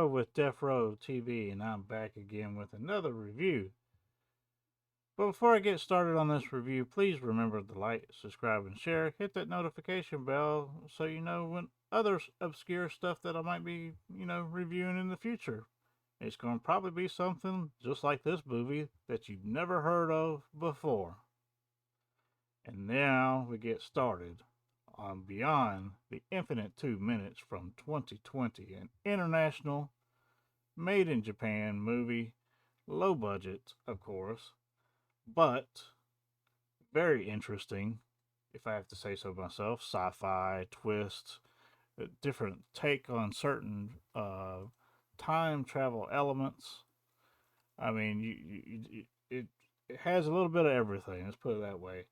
Deafrowe with Deafrowe TV, and I'm back again with another review. But before I get started on this review, please remember to like, subscribe, and share. Hit that notification bell so you know when other obscure stuff that I might be, reviewing in the future. It's going to probably be something just like this movie that you've never heard of before. And now we get started on Beyond the Infinite 2 Minutes from 2020, an international, made in Japan movie, low budget, of course, but very interesting, if I have to say so myself. Sci fi, twist, a different take on certain time travel elements. I mean, it has a little bit of everything, let's put it that way.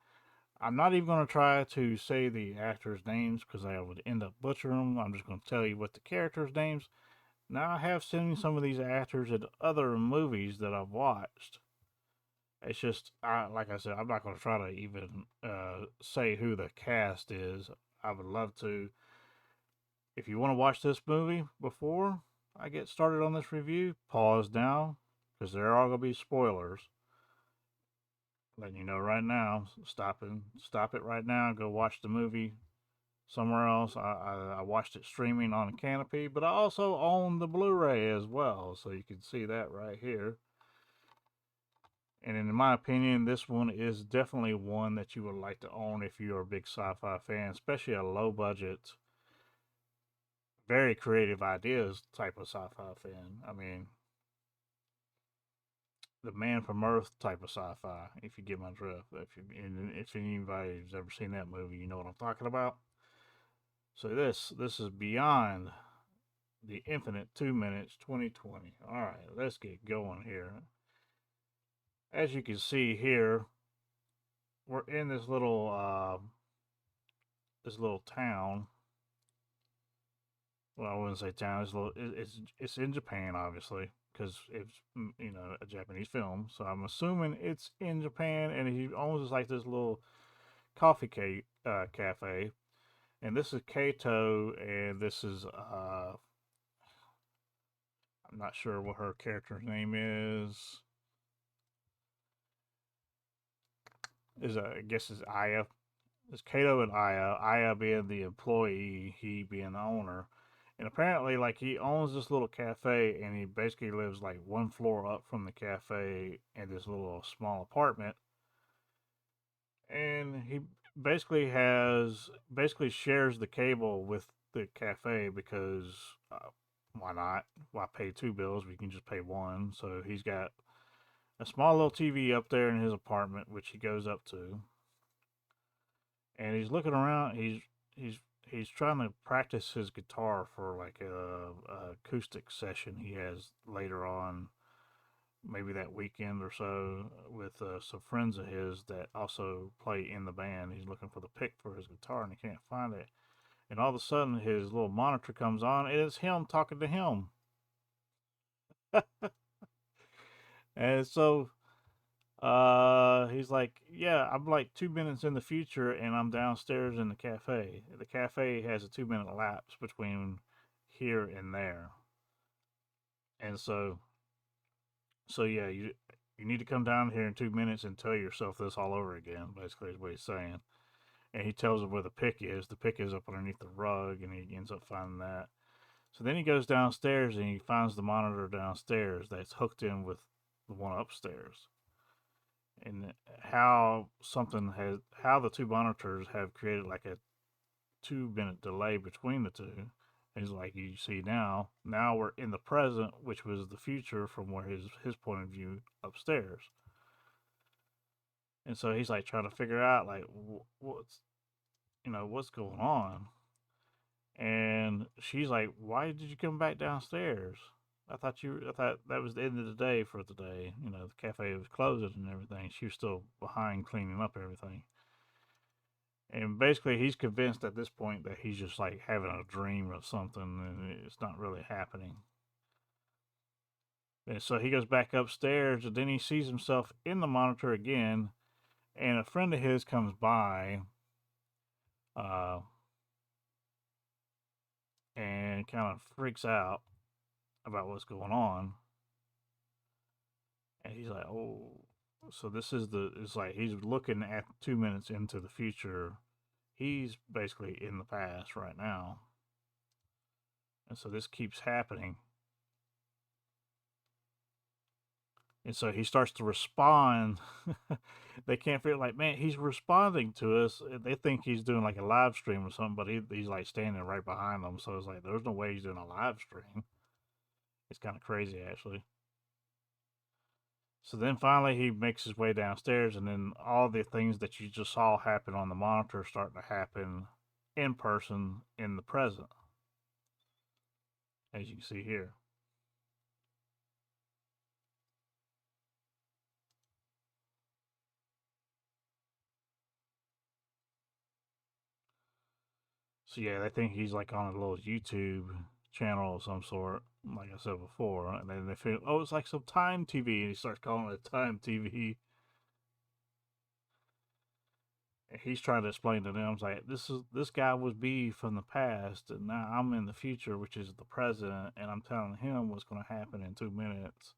I'm not even going to try to say the actors' names because I would end up butchering them. I'm just going to tell you what the characters' names. Now, I have seen some of these actors in other movies that I've watched. It's just, like I said, I'm not going to try to even say who the cast is. I would love to. If you want to watch this movie before I get started on this review, pause now because there are going to be spoilers. Letting you know right now, stop it right now. Go watch the movie somewhere else. I watched it streaming on a canopy, but I also own the Blu-ray as well, so you can see that right here. And in my opinion, this one is definitely one that you would like to own if you're a big sci-fi fan, especially a low-budget, very creative ideas type of sci-fi fan. I mean, the Man from Earth type of sci-fi, if you get my drift. If anybody's ever seen that movie, you know what I'm talking about. So this is Beyond the Infinite 2 Minutes 2020. All right, let's get going here. As you can see here, we're in this little town. Well, I wouldn't say town. It's in Japan, obviously, because it's a Japanese film. So I'm assuming it's in Japan, and he owns like this little cafe. And this is Kato, and this is I'm not sure what her character's name is. I guess is Aya. It's Kato and Aya. Aya being the employee, he being the owner. And apparently, like, he owns this little cafe, and he basically lives like one floor up from the cafe in this little small apartment. And he basically shares the cable with the cafe because why not? Why pay two bills? We can just pay one. So he's got a small little TV up there in his apartment, which he goes up to, and he's looking around. He's trying to practice his guitar for like a acoustic session he has later on, maybe that weekend or so, with some friends of his that also play in the band. He's looking for the pick for his guitar and he can't find it. And all of a sudden, his little monitor comes on, and it's him talking to him. And so he's like, yeah, I'm like 2 minutes in the future and I'm downstairs in the cafe. The cafe has a 2 minute lapse between here and there. And so yeah, you need to come down here in 2 minutes and tell yourself this all over again, basically is what he's saying. And he tells him where the pick is. The pick is up underneath the rug, and he ends up finding that. So then he goes downstairs and he finds the monitor downstairs that's hooked in with the one upstairs. And how the two monitors have created like a 2 minute delay between the two. And he's like, you see now we're in the present, which was the future from where his point of view upstairs. And so he's like trying to figure out like what's going on. And she's like, why did you come back downstairs? I thought that was the end of the day for today. The cafe was closing and everything. She was still behind cleaning up everything. And basically, he's convinced at this point that he's just like having a dream of something and it's not really happening. And so he goes back upstairs and then he sees himself in the monitor again. And a friend of his comes by uh, and kind of freaks out about what's going on. And he's like, oh, so this is it's like he's looking at 2 minutes into the future. He's basically in the past right now. And so this keeps happening. And so he starts to respond. They can't figure, like, man, he's responding to us. They think he's doing like a live stream or something, but he's like standing right behind them. So it's like, there's no way he's doing a live stream. It's kind of crazy, actually. So then finally he makes his way downstairs, and then all the things that you just saw happen on the monitor start to happen in person in the present, as you can see here. So yeah, they think he's like on a little YouTube channel of some sort, like I said before, and then they feel, oh, it's like some time TV, and he starts calling it time TV. And he's trying to explain to them, like, this guy was B from the past, and now I'm in the future, which is the present, and I'm telling him what's going to happen in 2 minutes,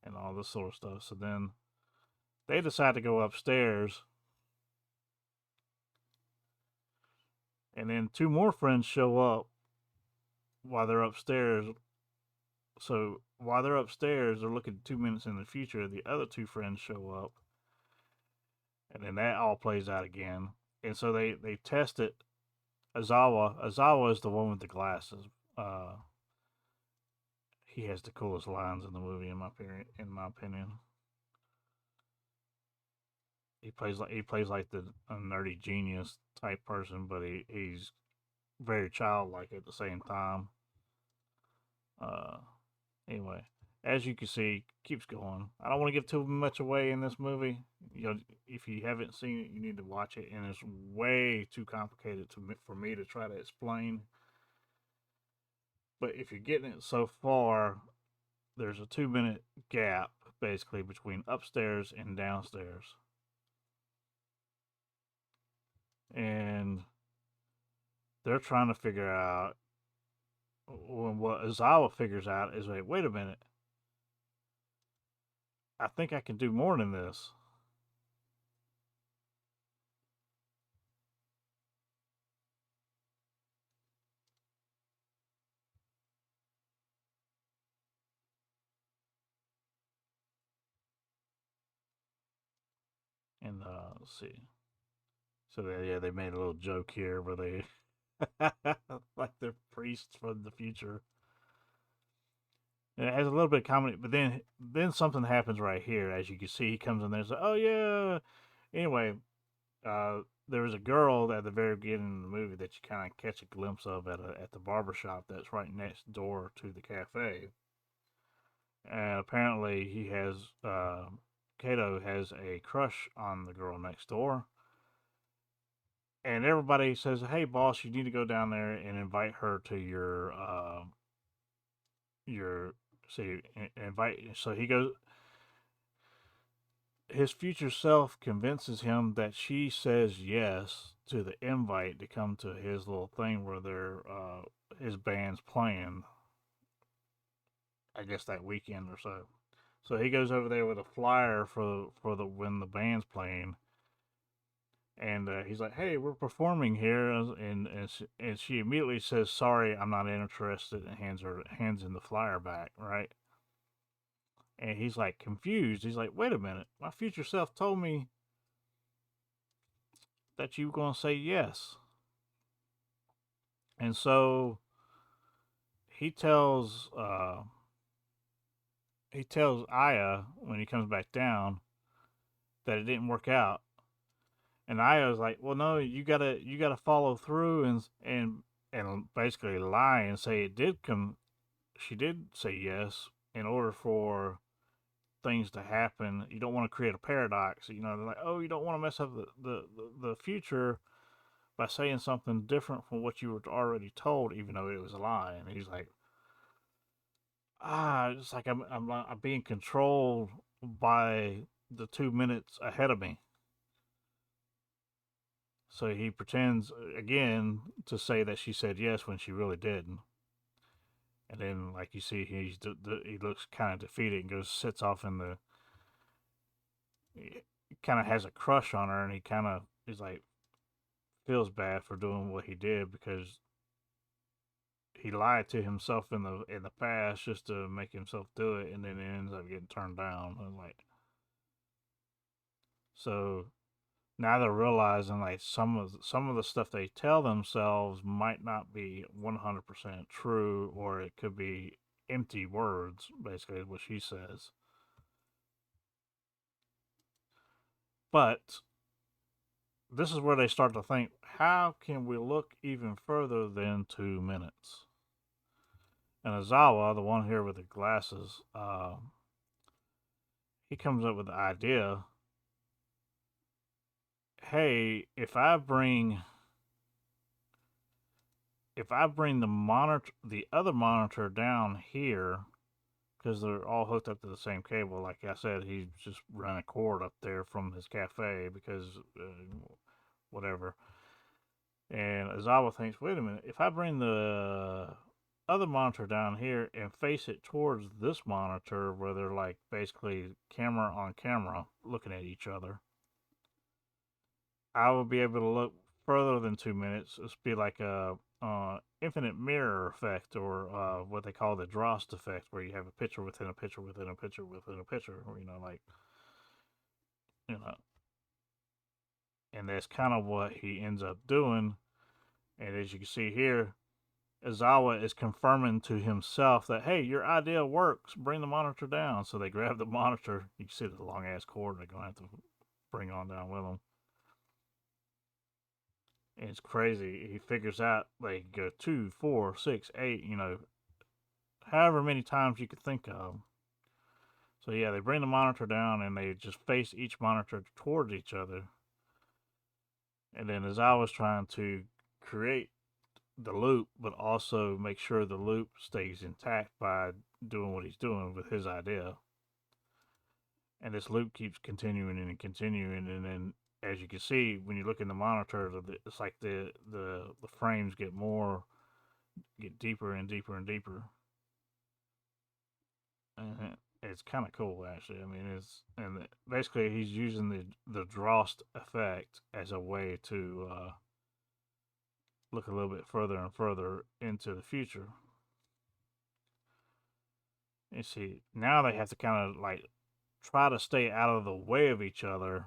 and all this sort of stuff. So then they decide to go upstairs, and then two more friends show up while they're upstairs. So while they're upstairs, they're looking 2 minutes in the future. The other two friends show up, and then that all plays out again. And so they test it. Azawa is the one with the glasses. He has the coolest lines in the movie, in my opinion. He plays like the a nerdy genius type person, but he's very childlike at the same time. Uh, anyway, as you can see, keeps going. I don't want to give too much away in this movie. If you haven't seen it, you need to watch it, and it's way too complicated for me to try to explain. But if you're getting it so far, there's a 2 minute gap basically between upstairs and downstairs, and they're trying to figure out. What Azawa figures out is, wait a minute, I think I can do more than this. And let's see. So they made a little joke here where they like they're priests from the future. And it has a little bit of comedy, but then something happens right here. As you can see, he comes in there and says, "Oh yeah." Anyway, there was a girl at the very beginning of the movie that you kind of catch a glimpse of at the barber shop that's right next door to the cafe. And apparently, Kato has a crush on the girl next door. And everybody says, "Hey, boss, you need to go down there and invite her to your see invite." So he goes. His future self convinces him that she says yes to the invite to come to his little thing where his band's playing. I guess that weekend or so. So he goes over there with a flyer for the when the band's playing, and he's like, "Hey, we're performing here," and she immediately says, "Sorry, I'm not interested," and hands him the flyer back, right? And he's like confused. He's like, "Wait a minute, my future self told me that you were gonna say yes," and so he tells Aya when he comes back down that it didn't work out. And I was like, "Well, no, you gotta follow through and basically lie and say it did come. She did say yes in order for things to happen. You don't want to create a paradox. They're like, oh, you don't want to mess up the future by saying something different from what you were already told, even though it was a lie." And he's like, it's like I'm being controlled by the 2 minutes ahead of me. So he pretends again to say that she said yes when she really didn't. And then, like you see, he looks kind of defeated and goes sits off in the. He kind of has a crush on her, and he kind of is like feels bad for doing what he did because he lied to himself in the past just to make himself do it, and then it ends up getting turned down. And like so, now they're realizing like some of the stuff they tell themselves might not be 100% true, or it could be empty words. Basically, what she says. But this is where they start to think, how can we look even further than 2 minutes? And Azawa, the one here with the glasses, he comes up with the idea, hey, if I bring the other monitor down here, because they're all hooked up to the same cable. Like I said, he just ran a cord up there from his cafe because whatever. And Azawa thinks, wait a minute, if I bring the other monitor down here and face it towards this monitor where they're like basically camera on camera looking at each other, I will be able to look further than 2 minutes. It's be like a infinite mirror effect, or what they call the Drost effect, where you have a picture within a picture within a picture within a picture, or like you know, and that's kind of what he ends up doing. And as you can see here, Izawa is confirming to himself that, hey, your idea works. Bring the monitor down. So they grab the monitor. You can see the long ass cord they're gonna have to bring on down with them. And it's crazy. He figures out they go 2, 4, 6, 8. However many times you could think of. So yeah, they bring the monitor down and they just face each monitor towards each other. And then as I was trying to create the loop, but also make sure the loop stays intact by doing what he's doing with his idea. And this loop keeps continuing and continuing, and then as you can see when you look in the monitor, it's like the frames get deeper and deeper and deeper. And it's kind of cool actually. I mean, basically he's using the Drost effect as a way to look a little bit further and further into the future. You see, now they have to kind of like try to stay out of the way of each other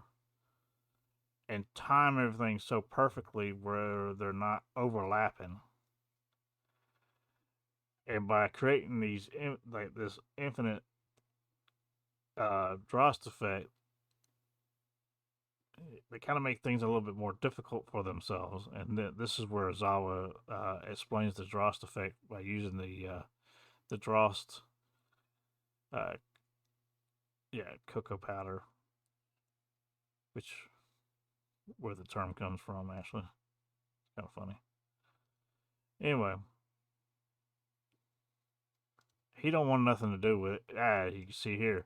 and time everything so perfectly where they're not overlapping. And by creating like this infinite Drost effect, they kind of make things a little bit more difficult for themselves. And this is where Zawa explains the Drost effect by using the Drost, uh, cocoa powder, which where the term comes from. Actually, it's kind of funny. Anyway, he don't want nothing to do with it. You can see here.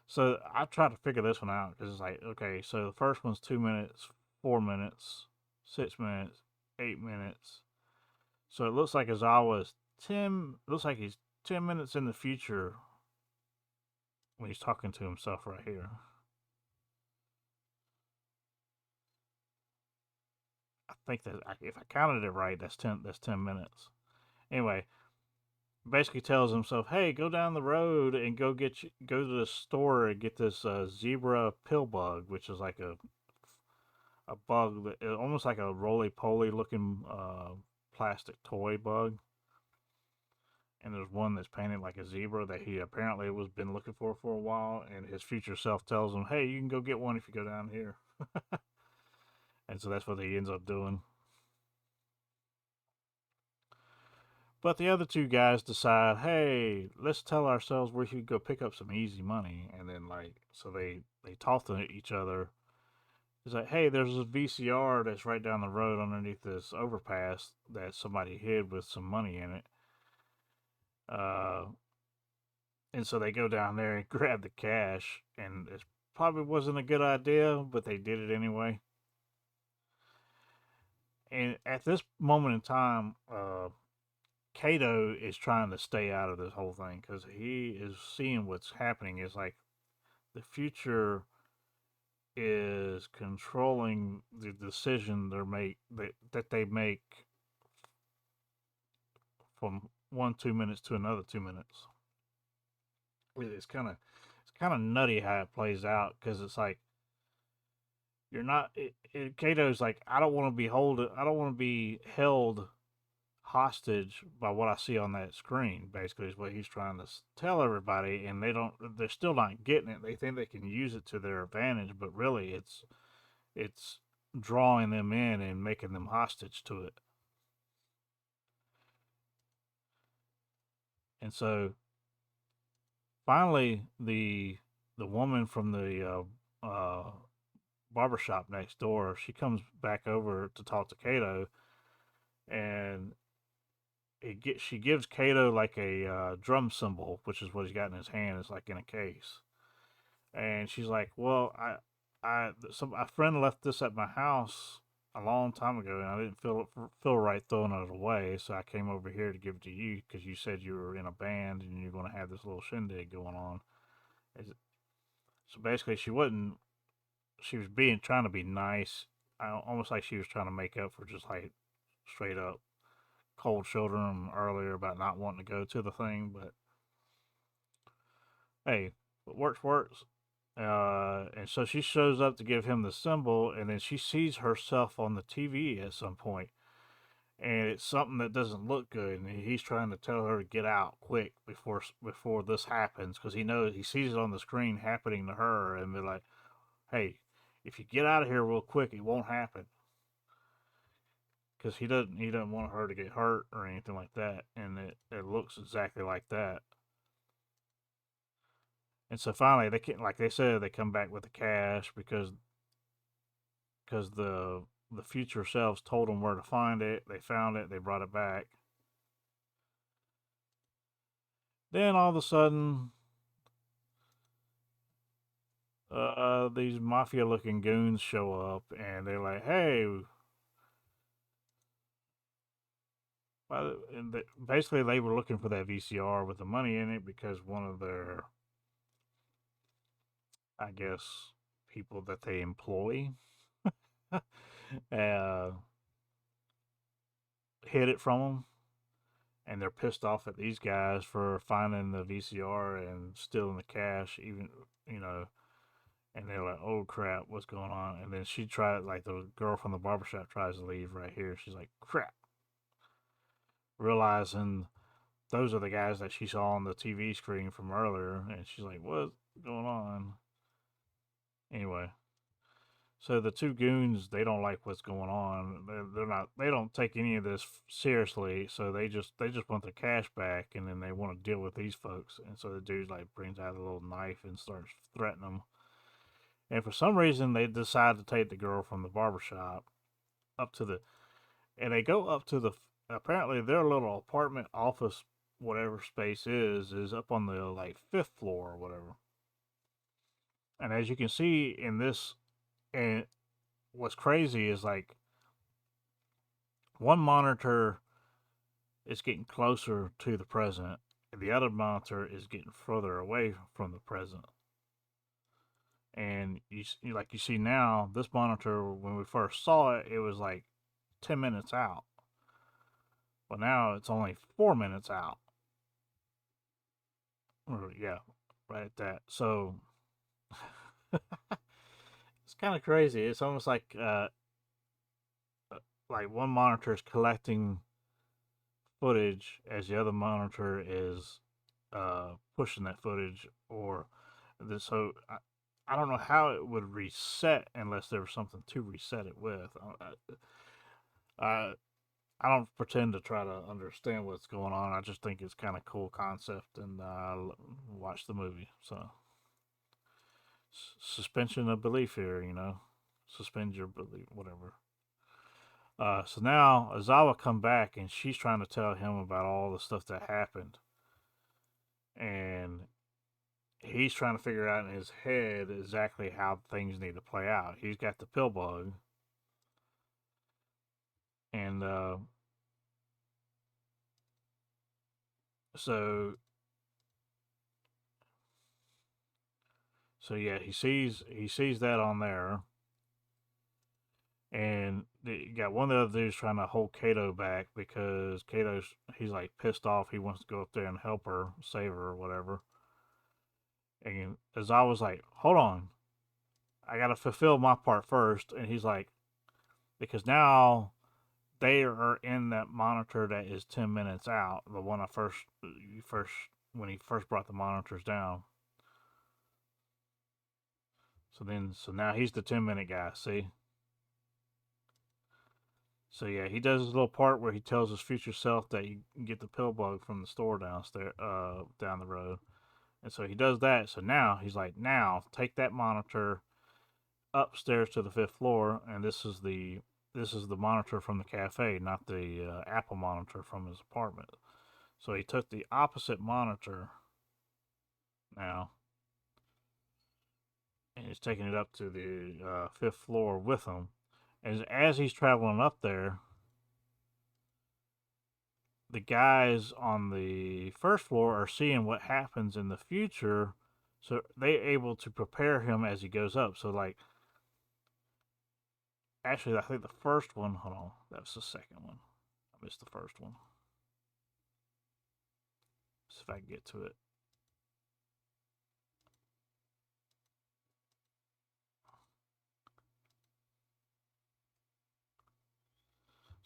So I tried to figure this one out because it's like, okay, so the first one's 2 minutes, 4 minutes, 6 minutes, 8 minutes. So it looks like Azawa's 10. Looks like he's 10 minutes in the future when he's talking to himself right here. I think that if I counted it right, that's 10. That's 10 minutes. Anyway, basically tells himself, "Hey, go down the road and go to the store and get this zebra pill bug, which is like a bug that almost like a roly poly looking plastic toy bug. And there's one that's painted like a zebra that he apparently was been looking for a while. And his future self tells him, "Hey, you can go get one if you go down here." And so that's what he ends up doing. But the other two guys decide, hey, let's tell ourselves we should go pick up some easy money. And then, like, so they talk to each other. It's like, hey, there's a VCR that's right down the road underneath this overpass that somebody hid with some money in it. Uh, and so they go down there and grab the cash. And it probably wasn't a good idea, but they did it anyway. And at this moment in time, Kato is trying to stay out of this whole thing because he is seeing what's happening. It's like the future is controlling the decision that they make from 1 2 minutes to another 2 minutes. It's kind of nutty how it plays out because it's like you're not. Kato's like, I don't want to be I don't want to be held hostage by what I see on that screen. Basically, is what he's trying to tell everybody, and they don't. They're still not getting it. They think they can use it to their advantage, but really, it's drawing them in and making them hostage to it. And so finally, the woman from the barbershop next door, she comes back over to talk to Kato, and she gives Kato like a drum cymbal, which is what he's got in his hand. It's like in a case, and she's like, "Well, a friend left this at my house a long time ago, and I didn't feel right throwing it away, so I came over here to give it to you because you said you were in a band and you're going to have this little shindig going on." So basically, she was being trying to be nice, almost like she was trying to make up for just like straight up cold shoulder him earlier about not wanting to go to the thing. But hey, what works. And so she shows up to give him the symbol, and then she sees herself on the TV at some point, and it's something that doesn't look good. And he's trying to tell her to get out quick before this happens, because he sees it on the screen happening to her, and be like, "Hey, if you get out of here real quick, it won't happen." Because he doesn't want her to get hurt or anything like that, and it looks exactly like that. And so finally, they can, like they said, they come back with the cash because the future selves told them where to find it. They found it. They brought it back. Then all of a sudden, these mafia-looking goons show up, and they're like, "Hey." Basically, they were looking for that VCR with the money in it because one of their, I guess, people that they employ uh, hid it from them, and they're pissed off at these guys for finding the VCR and stealing the cash, even you know. And they're like, "Oh crap, what's going on?" And then she tried, like the girl from the barbershop tries to leave right here. She's like, "Crap," realizing those are the guys that she saw on the TV screen from earlier, and she's like, "What's going on?" Anyway, so the two goons, they don't like what's going on. They're not. They don't take any of this seriously. So they just want their cash back, and then they want to deal with these folks. And so the dude like brings out a little knife and starts threatening them. And for some reason, they decide to take the girl from the barbershop up to the, and they go up to the. Apparently, their little apartment office, whatever space is up on the like fifth floor or whatever. And as you can see in this, and what's crazy is like one monitor is getting closer to the present, and the other monitor is getting further away from the present. And like you see now, this monitor when we first saw it, it was like 10 minutes out. Well, now it's only 4 minutes out. Or, yeah, right at that. So it's kind of crazy. It's almost like one monitor is collecting footage as the other monitor is pushing that footage, or so I don't know how it would reset unless there was something to reset it with. I I don't pretend to try to understand what's going on. I just think it's kind of cool concept, and watch the movie. So suspension of belief here, suspend your belief, whatever. So now Azawa come back, and she's trying to tell him about all the stuff that happened, and he's trying to figure out in his head exactly how things need to play out. He's got the pill bug, and So yeah, he sees that on there, and you got one of the other dudes trying to hold Kato back because he's like pissed off. He wants to go up there and help her, save her, or whatever. And Azawa's like, "Hold on, I gotta fulfill my part first." And he's like, because now they are in that monitor that is 10 minutes out. The one I first when he first brought the monitors down. So now he's the 10-minute guy. See. So yeah, he does his little part where he tells his future self that you can get the pill bug from the store downstairs, down the road. And so he does that. So now he's like, now take that monitor upstairs to the fifth floor, and this is the monitor from the cafe, not the Apple monitor from his apartment. So he took the opposite monitor now, and he's taking it up to the fifth floor with him. As he's traveling up there, the guys on the first floor are seeing what happens in the future, so they're able to prepare him as he goes up. So like, actually, I think the first one. Hold on, that was the second one. I missed the first one. See if I can get to it.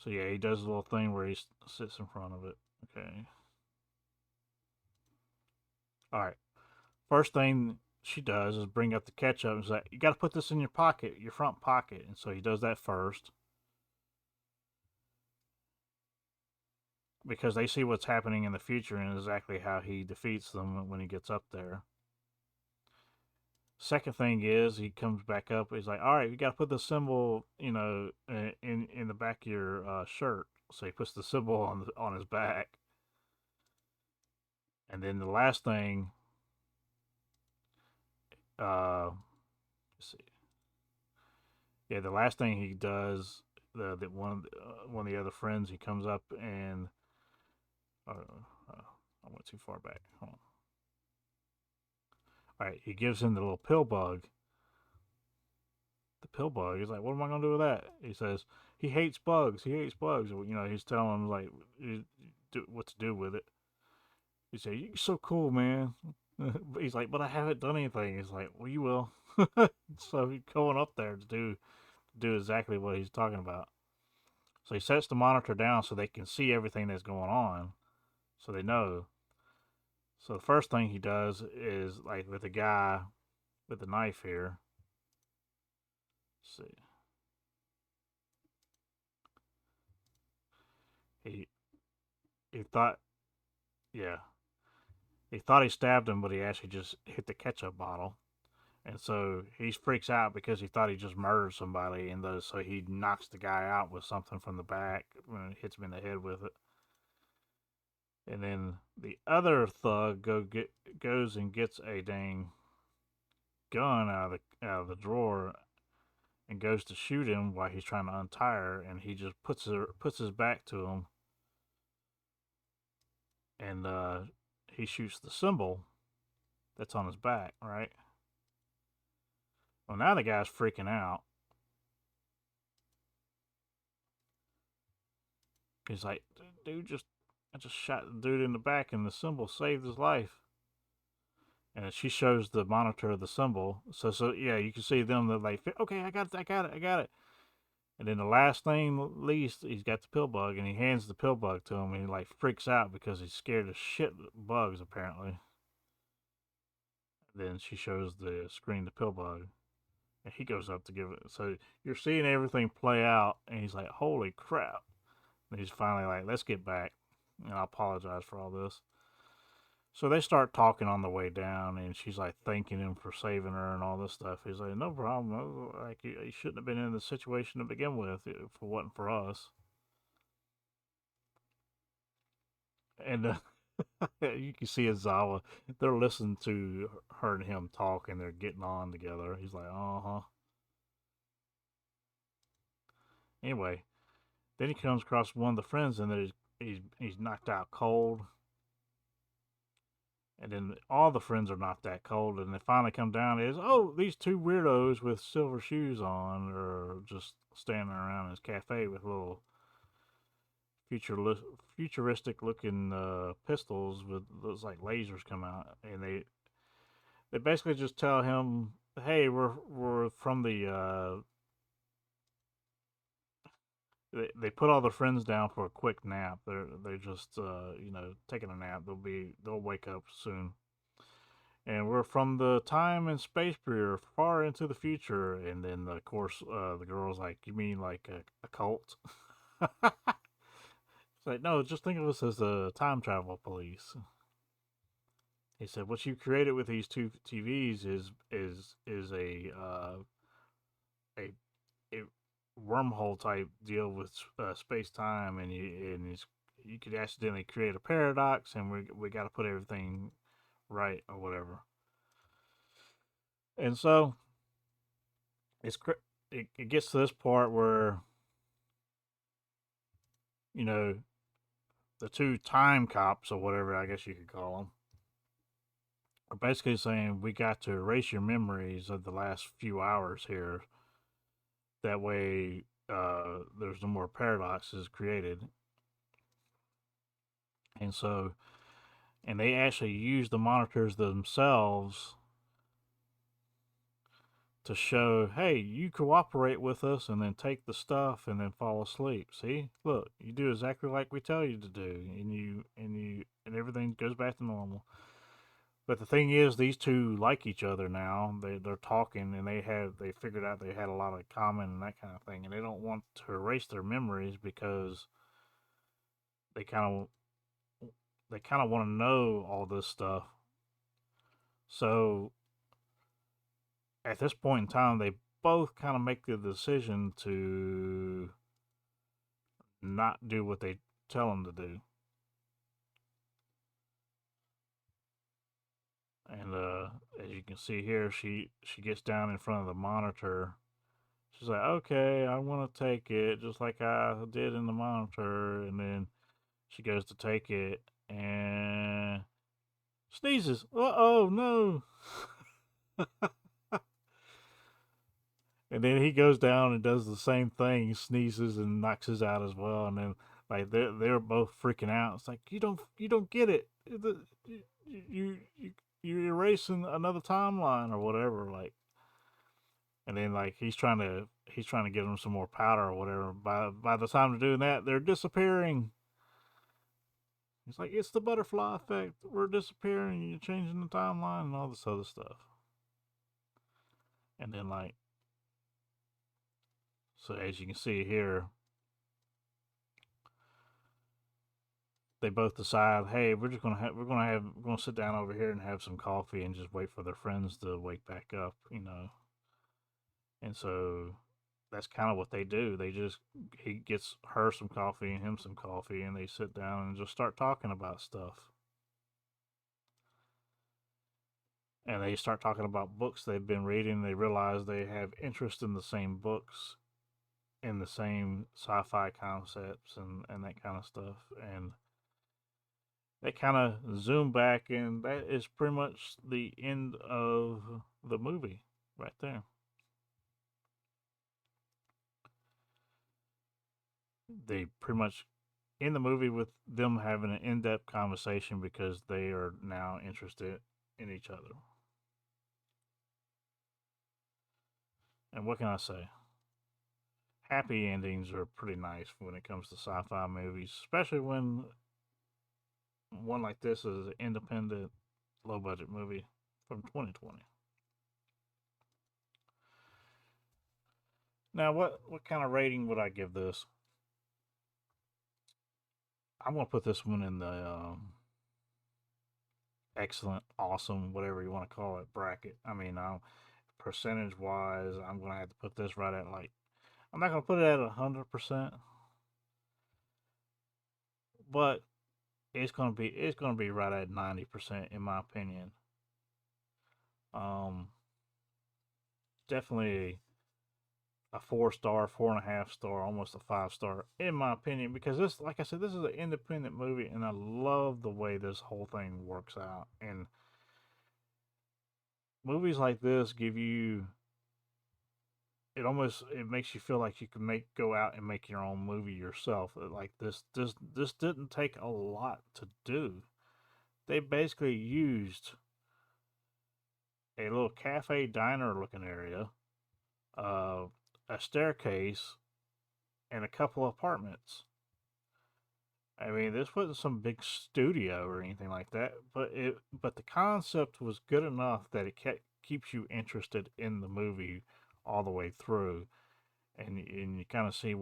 So yeah, he does a little thing where he sits in front of it. Okay. All right. First thing she does is bring up the ketchup and say, "You got to put this in your pocket, your front pocket." And so he does that first because they see what's happening in the future and exactly how he defeats them when he gets up there. Second thing is he comes back up. He's like, "All right, you got to put the symbol, in the back of your shirt." So he puts the symbol on his back, and then the last thing, uh, let's see, yeah, the last thing he does, the one of the other friends, he comes up and uh, I went too far back. Hold on. All right, he gives him the little pill bug. The pill bug. He's like, "What am I gonna do with that?" He says he hates bugs. He hates bugs. He's telling him like what to do with it. He said, "You're so cool, man." He's like, "But I haven't done anything." He's like, "Well, you will." So he's going up there to do exactly what he's talking about. So he sets the monitor down so they can see everything that's going on, so they know. So the first thing he does is like with the guy with the knife here. Let's see, he he thought, yeah, he thought he stabbed him, but he actually just hit the ketchup bottle. And so he freaks out because he thought he just murdered somebody, and so he knocks the guy out with something from the back and hits him in the head with it. And then the other thug goes and gets a dang gun out of the drawer and goes to shoot him while he's trying to untie her, and he just puts his back to him, and he shoots the symbol that's on his back, right? Well, now the guy's freaking out. He's like, "Dude, I just shot the dude in the back, and the symbol saved his life." And she shows the monitor of the symbol. So yeah, you can see them that like, "Okay, I got it, I got it, I got it." And then the last thing least, he's got the pill bug, and he hands the pill bug to him, and he like freaks out because he's scared of shit bugs apparently. Then she shows the screen the pill bug, and he goes up to give it. So you're seeing everything play out, and he's like, "Holy crap!" And he's finally like, "Let's get back." And I apologize for all this. So they start talking on the way down, and she's like thanking him for saving her and all this stuff. He's like, "No problem. Like you shouldn't have been in the situation to begin with if it wasn't for us." And you can see Azawa. They're listening to her and him talk, and they're getting on together. He's like, "Uh huh." Anyway, then he comes across one of the friends, and he's knocked out cold. And then all the friends are not that cold, and they finally come down is, oh, these two weirdos with silver shoes on are just standing around in this cafe with little futuristic looking pistols with those like lasers come out, and they basically just tell him, hey, we're from the they put all their friends down for a quick nap. They're just taking a nap. They'll wake up soon. And we're from the time and space period far into the future. And then of course the girl's like, you mean like a cult? It's like, no, just think of us as the time travel police. He said, what you created with these two TVs is a a wormhole type deal with space time, and you could accidentally create a paradox, and we got to put everything right or whatever. And so it's it gets to this part where you know the two time cops or whatever I guess you could call them are basically saying we got to erase your memories of the last few hours here. That way, there's no more paradoxes created. And so, and they actually use the monitors themselves to show, hey, you cooperate with us and then take the stuff and then fall asleep. See, look, you do exactly like we tell you to do, and everything goes back to normal. But the thing is, these two like each other now. They're talking, and they figured out they had a lot of common and that kind of thing, and they don't want to erase their memories because they kind of want to know all this stuff. So at this point in time, they both kind of make the decision to not do what they tell them to do. And as you can see here, she gets down in front of the monitor. She's like, "Okay, I want to take it, just like I did in the monitor." And then she goes to take it and sneezes. Oh no! And then he goes down and does the same thing, sneezes and knocks his out as well. And then like they're both freaking out. It's like you don't get it. You you're erasing another timeline or whatever. Like, and then like he's trying to give them some more powder or whatever. By the time they're doing that, they're disappearing. He's like, it's the butterfly effect. We're disappearing. You're changing the timeline and all this other stuff. And then like, so as you can see here, they both decide, hey, we're gonna sit down over here and have some coffee and just wait for their friends to wake back up, you know. And so that's kind of what they do. He gets her some coffee and him some coffee, and they sit down and just start talking about stuff. And they start talking about books they've been reading. They realize they have interest in the same books, in the same sci-fi concepts and that kind of stuff. And they kind of zoom back, and that is pretty much the end of the movie right there. They pretty much in the movie with them having an in-depth conversation because they are now interested in each other. And what can I say? Happy endings are pretty nice when it comes to sci-fi movies, especially when one like this is an independent, low-budget movie from 2020. Now, what kind of rating would I give this? I'm gonna put this one in the excellent, awesome, whatever you want to call it bracket. I mean, percentage wise, I'm gonna have to put this right at like, I'm not gonna put it at 100%, but it's gonna be right at 90% in my opinion. Um, definitely a 4 star, 4.5 star, almost a 5 star, in my opinion, because this, like I said, this is an independent movie, and I love the way this whole thing works out. And movies like this give you, it makes you feel like you can go out and make your own movie yourself. Like this didn't take a lot to do. They basically used a little cafe diner looking area, uh, a staircase, and a couple of apartments. I mean, this wasn't some big studio or anything like that, but the concept was good enough that keeps you interested in the movie all the way through, and you kind of see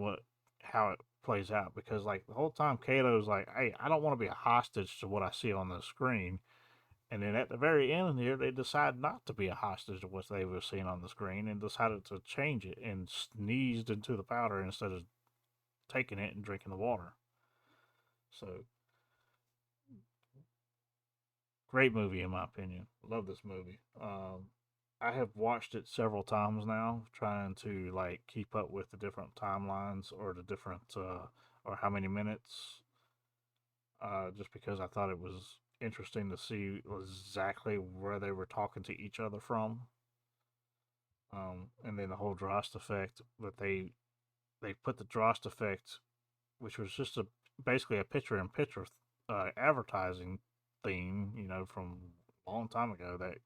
how it plays out, because like the whole time Kato's like, "Hey, I don't want to be a hostage to what I see on the screen." And then at the very end here, they decide not to be a hostage to what they were seeing on the screen, and decided to change it and sneezed into the powder instead of taking it and drinking the water. So, great movie in my opinion. Love this movie. I have watched it several times now, trying to like keep up with the different timelines or the different or how many minutes. Just because I thought it was interesting to see exactly where they were talking to each other from. And then the whole Drost effect, but they put the Drost effect, which was just basically a picture in picture advertising theme, from a long time ago, that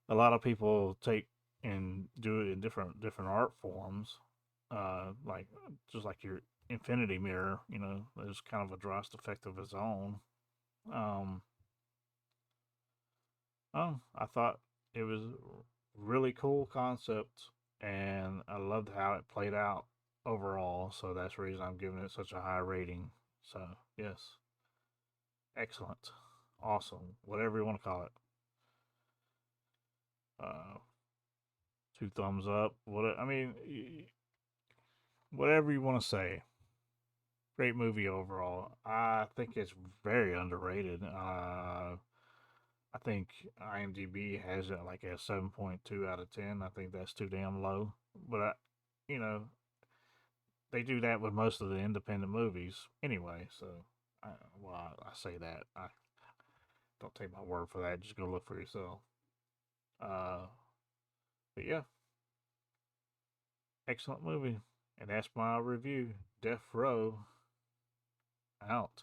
a lot of people take and do it in different art forms, like just like your infinity mirror. There's kind of a Drost effect of its own. Um, I thought it was really cool concept, and I loved how it played out overall. So that's the reason I'm giving it such a high rating. So yes, excellent, awesome, whatever you want to call it. Uh, 2 thumbs up. What I mean, whatever you want to say. Great movie overall. I think it's very underrated. I think IMDb has it like a 7.2 out of 10. I think that's too damn low. But you know, they do that with most of the independent movies anyway. So, I, I say that. I don't take my word for that. Just go look for yourself. Uh, but yeah, excellent movie. And that's my review. Deafrowe out.